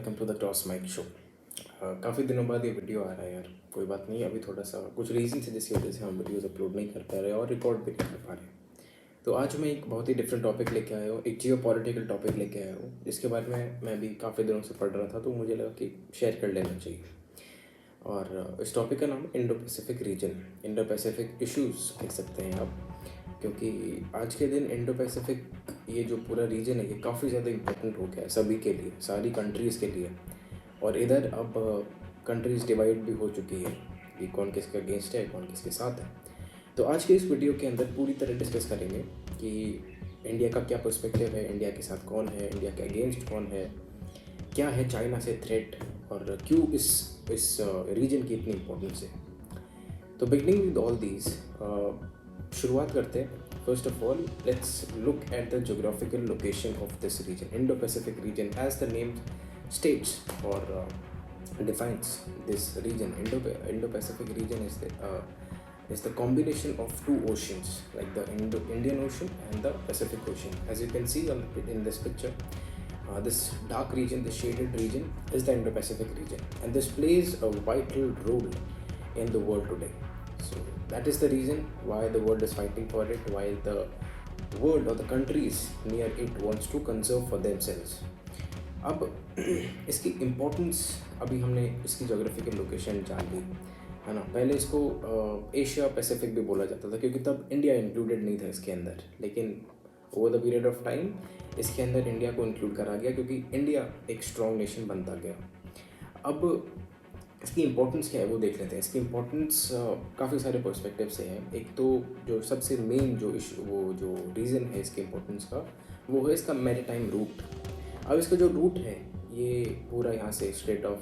Welcome to the toss mic show. काफ़ी दिनों बाद ये वीडियो आ रहा है यार। कोई बात नहीं, अभी थोड़ा सा कुछ रीज़न है जिसकी वजह से हम वीडियोज़ अपलोड नहीं कर पा रहे और रिकॉर्ड भी नहीं कर पा रहे। तो आज मैं एक बहुत ही डिफरेंट टॉपिक लेके आया हूँ, एक जियो पॉलिटिकल टॉपिक लेके आया हूँ जिसके बारे में मैं भी काफ़ी दिनों से पढ़ रहा था, तो मुझे लगा कि शेयर कर लेना चाहिए। और इस टॉपिक का नाम Indo Pacific reason, Indo Pacific issues कह सकते हैं आप, क्योंकि आज के दिन इंडो पैसिफिक ये जो पूरा रीजन है ये काफ़ी ज़्यादा इम्पोर्टेंट हो गया है सभी के लिए, सारी कंट्रीज़ के लिए। और इधर अब कंट्रीज़ डिवाइड भी हो चुकी है कि कौन किसके अगेंस्ट है, कौन किसके साथ है। तो आज के इस वीडियो के अंदर पूरी तरह डिस्कस करेंगे कि इंडिया का क्या पर्सपेक्टिव है, इंडिया के साथ कौन है, इंडिया के अगेंस्ट कौन है, क्या है चाइना से थ्रेट और क्यों इस रीजन की इतनी इम्पोर्टेंस है। तो बिगनिंग विद ऑल दीज, शुरुआत करते हैं। First of all let's look at the geographical location of this region, Indo Pacific region, as the name states or defines this region. Indo-Pacific region is the combination of two oceans, like the Indian Ocean and the Pacific Ocean. As you can see in this picture, this dark region, the shaded region, is the Indo-Pacific region, and this plays a vital role in the world today. So that is the reason why the world is fighting for it, while the world or the countries near it wants to conserve for themselves. अब इसकी importance, अभी हमने इसकी geographical location जान ली है ना। पहले इसको एशिया पैसिफिक भी बोला जाता था क्योंकि तब इंडिया इंक्लूडेड नहीं था इसके अंदर, लेकिन over the period of time इसके अंदर इंडिया को इंक्लूड करा गया क्योंकि इंडिया एक स्ट्रॉन्ग नेशन बनता गया। अब इसकी इम्पोर्टेंस क्या है वो देख लेते हैं। इसकी इम्पोर्टेंस काफ़ी सारे पर्सपेक्टिव से है। एक तो जो सबसे मेन जो इशू, वो जो रीज़न है इसकी इम्पोर्टेंस का, वो है इसका मैरीटाइम रूट। अब इसका जो रूट है ये पूरा यहाँ से स्ट्रेट ऑफ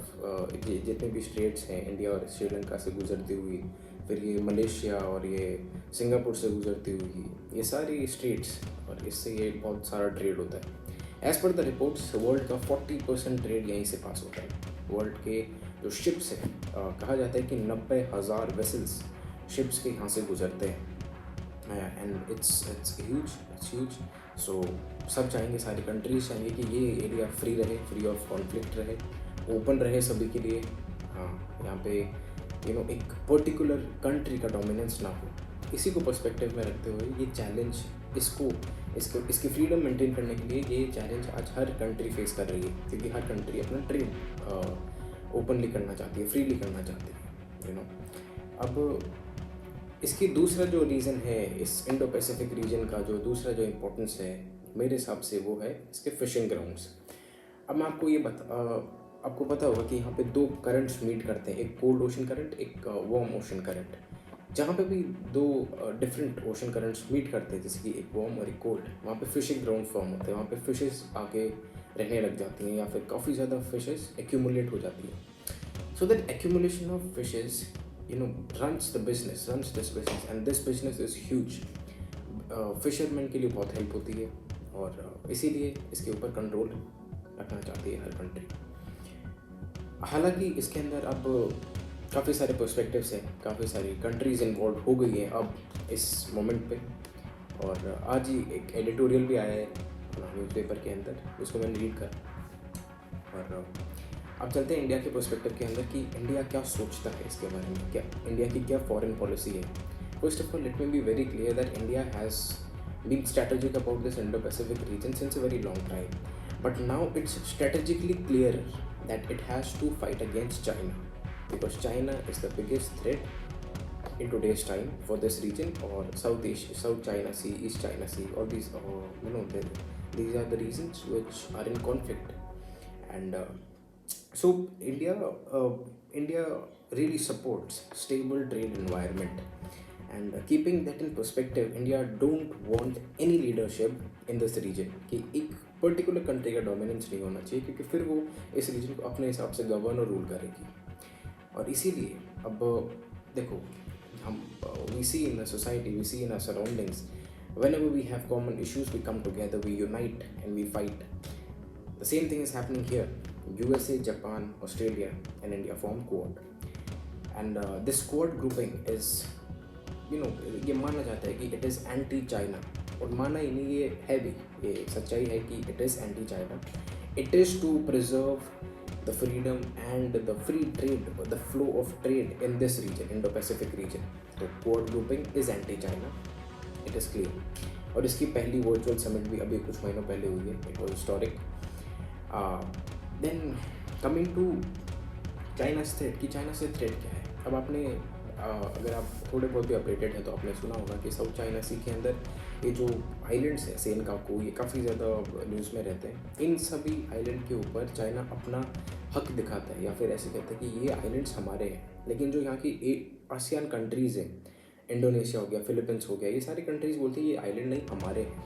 जितने भी स्टेट्स हैं इंडिया और श्रीलंका से गुजरती हुई, फिर ये मलेशिया और ये सिंगापुर से गुजरती हुई, ये सारी स्टेट्स, और इससे ये बहुत सारा ट्रेड होता है। As per the reports world का 40% ट्रेड यहीं से पास होता है। वर्ल्ड के जो शिप्स हैं, कहा जाता है कि 90,000 वेसल्स शिप्स के यहाँ से गुजरते हैं, एंड इट्स ह्यूज। सो सब चाहेंगे, सारी कंट्रीज चाहेंगे कि ये एरिया फ्री रहे, फ्री ऑफ कॉन्फ्लिक्ट रहे, ओपन रहे सभी के लिए। हाँ, यहाँ पे एक पर्टिकुलर कंट्री का डोमिनेंस ना हो। इसी को पर्सपेक्टिव में रखते हुए ये चैलेंज, इसकी फ्रीडम मेंटेन करने के लिए ये चैलेंज आज हर कंट्री फेस कर रही है, क्योंकि हर कंट्री अपना ट्रेड ओपनली करना चाहती है, फ्रीली करना चाहती है। अब इसकी दूसरा जो रीज़न है, इस इंडो पैसिफिक रीजन का जो दूसरा जो इम्पोर्टेंस है मेरे हिसाब से, वो है इसके फिशिंग ग्राउंड्स। अब मैं आपको ये आपको पता होगा कि यहाँ पे दो करंट्स मीट करते हैं, एक कोल्ड ओशन करंट, एक वार्म ओशन करंट। जहाँ पे भी दो डिफरेंट ओशन करंट्स मीट करते हैं, जैसे कि एक वार्म और एक कोल्ड, वहाँ पे फिशिंग ग्राउंड फॉर्म होते हैं। वहाँ पे फिशेस आके रहने लग जाती हैं, या फिर काफ़ी ज़्यादा फिशेस एक्यूमुलेट हो जाती हैं। So that accumulation of fishes runs this business, and this business is huge. Fisherman के लिए बहुत हेल्प होती है, और इसीलिए इसके ऊपर कंट्रोल रखना चाहती है हर कंट्री। हालांकि इसके अंदर अब काफ़ी सारे पर्सपेक्टिव्स हैं, काफ़ी सारी कंट्रीज़ इन्वॉल्व हो गई हैं अब इस मोमेंट पे। और आज ही एक एडिटोरियल भी आया है न्यूज़पेपर के अंदर, जिसको मैंने रीड कर। और अब चलते हैं इंडिया के पर्सपेक्टिव के अंदर कि इंडिया क्या सोचता है इसके बारे में, क्या इंडिया की क्या फॉरेन पॉलिसी है। First of all let me be very clear that India has been strategic about this Indo Pacific region since a very long time, but now it's strategically clear that it has to fight against China, because China is the biggest threat in today's time for this region, or South China Sea, East China Sea, all these these are the regions which are in conflict. And so India really supports stable trade environment, and keeping that in perspective, India don't want any leadership in this region कि एक particular country का dominance नहीं होना चाहिए, क्योंकि फिर वो इस रीजन को अपने हिसाब से गवर्न और रूल करेगी। और इसीलिए अब देखो, हम we see in the society, we see in our surroundings, whenever we have common issues, we come together, we unite and we fight. The same thing is happening here. USA, Japan, Australia and India form Quad, and this Quad grouping is, ये माना जाता है कि it is anti China, और माना ही नहीं, ये है भी, ये सच्चाई है कि it is anti China. It is to preserve the freedom and the free trade, the flow of trade in this region, Indo-Pacific region. तो Quad grouping is anti-China, it is clear. और इसकी पहली वर्चुअल समिट भी अभी कुछ महीनों पहले हुई है, it was historic. Then coming to China threat, कि चाइना से थ्रेट क्या है. अब आपने अगर आप थोड़े बहुत भी अपडेटेड हैं तो आपने सुना होगा कि साउथ चाइना सी के अंदर ये जो आइलैंड्स है सेनकाकू, ये काफ़ी ज़्यादा न्यूज़ में रहते हैं. इन सभी आइलैंड के ऊपर चाइना अपना हक दिखाता है, या फिर ऐसे कहते हैं कि ये आइलैंड्स हमारे हैं. लेकिन जो यहाँ की आसियान कंट्रीज़ हैं, इंडोनेशिया हो गया, फिलीपींस हो गया, ये सारी कंट्रीज़ बोलती है ये आइलैंड नहीं हमारे हैं.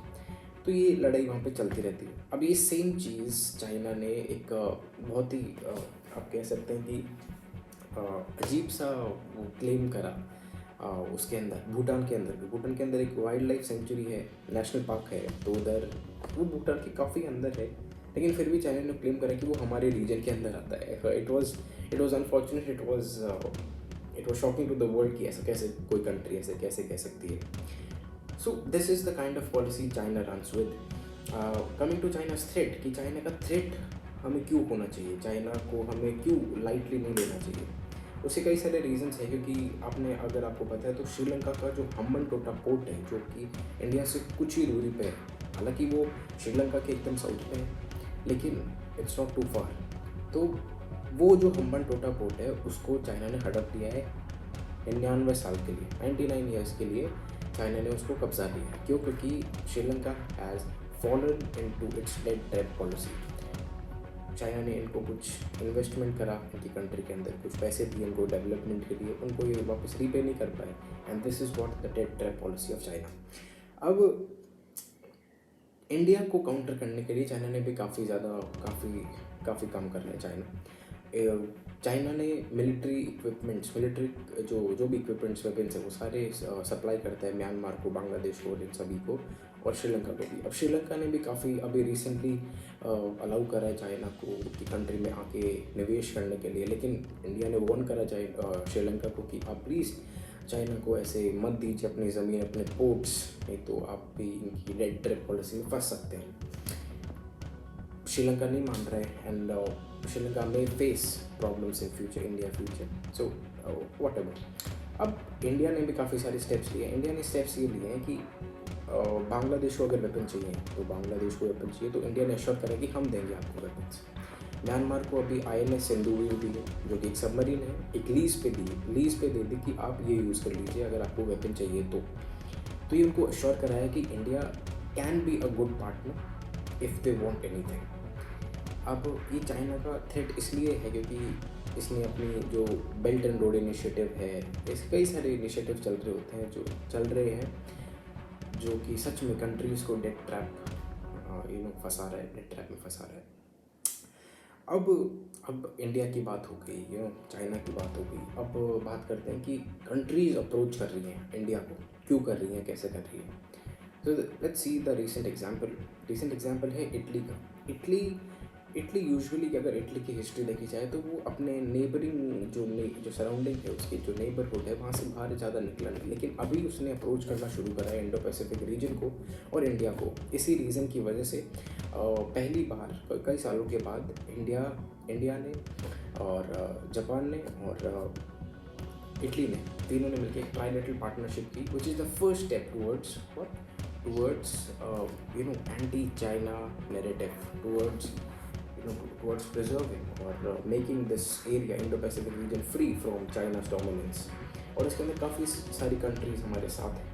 तो ये लड़ाई वहाँ पे चलती रहती है. अब ये सेम चीज़ चाइना ने एक बहुत ही आप कह सकते हैं कि अजीब सा वो क्लेम करा उसके अंदर, भूटान के अंदर एक वाइल्ड लाइफ सेंचुरी है, नेशनल पार्क है. तो उधर वो भूटान के काफ़ी अंदर है, लेकिन फिर भी चाइना ने क्लेम करा कि वो हमारे रीजन के अंदर आता है. It was unfortunate, it was shocking to the world कि ऐसा कैसे कोई कंट्री ऐसे कैसे कह सकती है. So this is the kind of policy China runs with. Coming to China's threat, कि चाइना का थ्रेट हमें क्यों होना चाहिए, चाइना को हमें क्यों लाइटली नहीं लेना चाहिए. उसके कई सारे रीजंस हैं, क्योंकि अगर आपको पता है तो श्रीलंका का जो हम्बनटोटा पोर्ट है, जो कि इंडिया से कुछ ही दूरी पे है, हालांकि वो श्रीलंका के एकदम साउथ पे है, लेकिन इट्स नॉट टू फार. तो वो जो हम्बनटोटा पोर्ट है उसको चाइना ने हड़प लिया है 99 साल के लिए, 99 ईयर्स के लिए चाइना ने उसको कब्जा लिया है. क्यों? क्योंकि Sri Lanka has fallen into its debt trap policy. China ने इनको कुछ इन्वेस्टमेंट करा इनकी कंट्री के अंदर, कुछ पैसे दिए इनको डेवलपमेंट के लिए, उनको ये वापस रीपे नहीं कर पाए. And this is what the debt trap policy of China. अब इंडिया को काउंटर करने के लिए चाइना ने भी काफ़ी काम कर रहा है. चाइना ने मिलिट्री इक्विपमेंट्स, जो भी इक्विपमेंट्स वेपन्स है वो सारे सप्लाई करता है म्यांमार को, बांग्लादेश को, इन सभी को, और श्रीलंका को भी. अब श्रीलंका ने भी काफ़ी अभी रिसेंटली अलाउ करा है चाइना को कि कंट्री में आके निवेश करने के लिए. लेकिन इंडिया ने वार्न करा श्रीलंका को कि आप प्लीज़ चाइना को ऐसे मत दीजिए अपनी ज़मीन, अपने पोर्ट्स, नहीं तो आप भी इनकी रेड ट्रैप पॉलिसी में फंस सकते हैं. श्रीलंका नहीं मान रहा है, एंड श्रीलंका में face problems in future, India future. So what ever. अब इंडिया ने भी काफ़ी सारे स्टेप्स लिए. इंडिया ने स्टेप्स ये लिए हैं कि बांग्लादेश को अगर वेपन चाहिए तो बांग्लादेश को वेपन चाहिए तो इंडिया ने एश्योर करा कि हम देंगे आपको वेपन्स. म्यांमार को अभी INS सिंधु दी है, जो कि एक सबमरीन है, एक लीज़ पे दे दी कि आप ये यूज़ कर लीजिए अगर आपको वेपन चाहिए तो ये उनको एश्योर कराया कि India can be a good partner if they want anything. अब ये चाइना का थ्रेट इसलिए है क्योंकि इसने अपनी जो बेल्ट एंड रोड इनिशिएटिव है, ऐसे कई सारे इनिशिएटिव चल रहे हैं जो कि सच में कंट्रीज़ को डेट ट्रैप फंसा रहा है, डेट ट्रैप में फंसा रहा है. अब इंडिया की बात हो गई, चाइना की बात हो गई. अब बात करते हैं कि कंट्रीज़ अप्रोच कर रही हैं इंडिया को, क्यों कर रही हैं, कैसे कर रही हैं. तो let's see the recent example है इटली का. इटली यूजुअली अगर इटली की हिस्ट्री देखी जाए तो वो अपने नेबरिंग जो सराउंडिंग है, उसकी जो नेबरहुड है, वहाँ से बाहर ज़्यादा निकला नहीं. लेकिन अभी उसने अप्रोच करना शुरू करा है इंडो पैसिफिक रीजन को और इंडिया को. इसी रीज़न की वजह से पहली बार कई सालों के बाद इंडिया ने और जापान ने और इटली ने, तीनों ने मिलकर एक ट्राइलेटरल पार्टनरशिप की, which is the first step towards anti-China narrative, towards preserving or making this area, Indo-Pacific region, free from China's dominance. और इसके अंदर काफ़ी सारी कंट्रीज़ हमारे साथ हैं.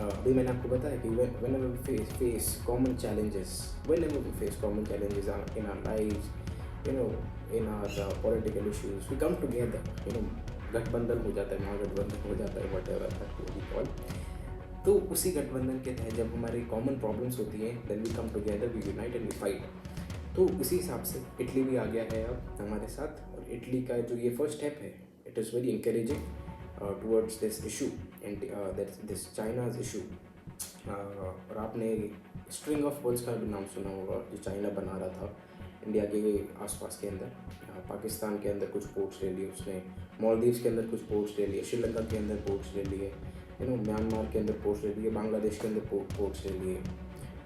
अभी मैंने आपको बताया कि whenever we face common challenges in our lives, in our political issues, we come together. गठबंधन हो जाता है, महागठबंधन हो जाता है, whatever that we call. तो उसी गठबंधन के तहत जब हमारी कॉमन प्रॉब्लम्स होती हैं, then we come together, we unite and we fight. तो इसी हिसाब से इटली भी आ गया है अब हमारे साथ. और इटली का जो ये फर्स्ट स्टेप है, it is very encouraging towards this issue and this China's issue. और आपने स्ट्रिंग ऑफ वर्ड्स का भी नाम सुना होगा जो चाइना बना रहा था इंडिया के आसपास के अंदर. पाकिस्तान के अंदर कुछ पोर्ट्स ले लिए उसने, मालदीव्स के अंदर कुछ पोर्ट्स ले लिए, श्रीलंका के अंदर पोर्ट्स ले लिए, म्यांमार के अंदर पोर्ट्स ले लिए, बांग्लादेश के अंदर पोर्ट्स ले लिए.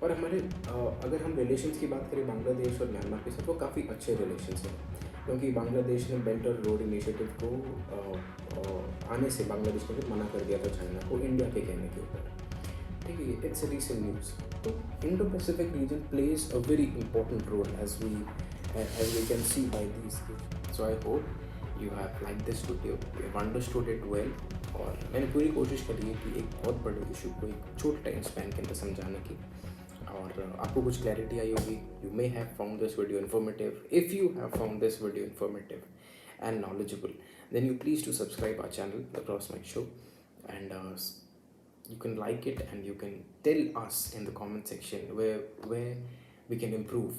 और हमारे अगर हम रिलेशंस की बात करें बांग्लादेश और म्यांमार के साथ, वो काफ़ी अच्छे रिलेशंस हैं. क्योंकि बांग्लादेश ने बेल्ट और रोड इनिशिएटिव को आने से बांग्लादेश ने फिर मना कर दिया था चाइना को इंडिया के कहने के ऊपर। ठीक है, इट्स रीसेंट न्यूज़। तो Indo Pacific region plays a very important role as we can see by these cases. So I hope you have liked this video, you have understood it well, और मैंने पूरी कोशिश करी है कि एक बहुत बड़े इशू को एक छोटे टाइम स्पैन के अंदर समझाने की, और आपको कुछ क्लैरिटी आई होगी. You may have found this video informative. If you have found this video informative and knowledgeable, then you please to subscribe our channel, The Cross Mic Show, and you can like it and you can tell us in the comment section where we can improve,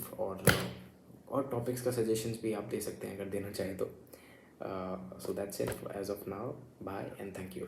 और topics का suggestions भी आप दे सकते हैं अगर देना चाहें तो. So that's it as of now. Bye and thank you.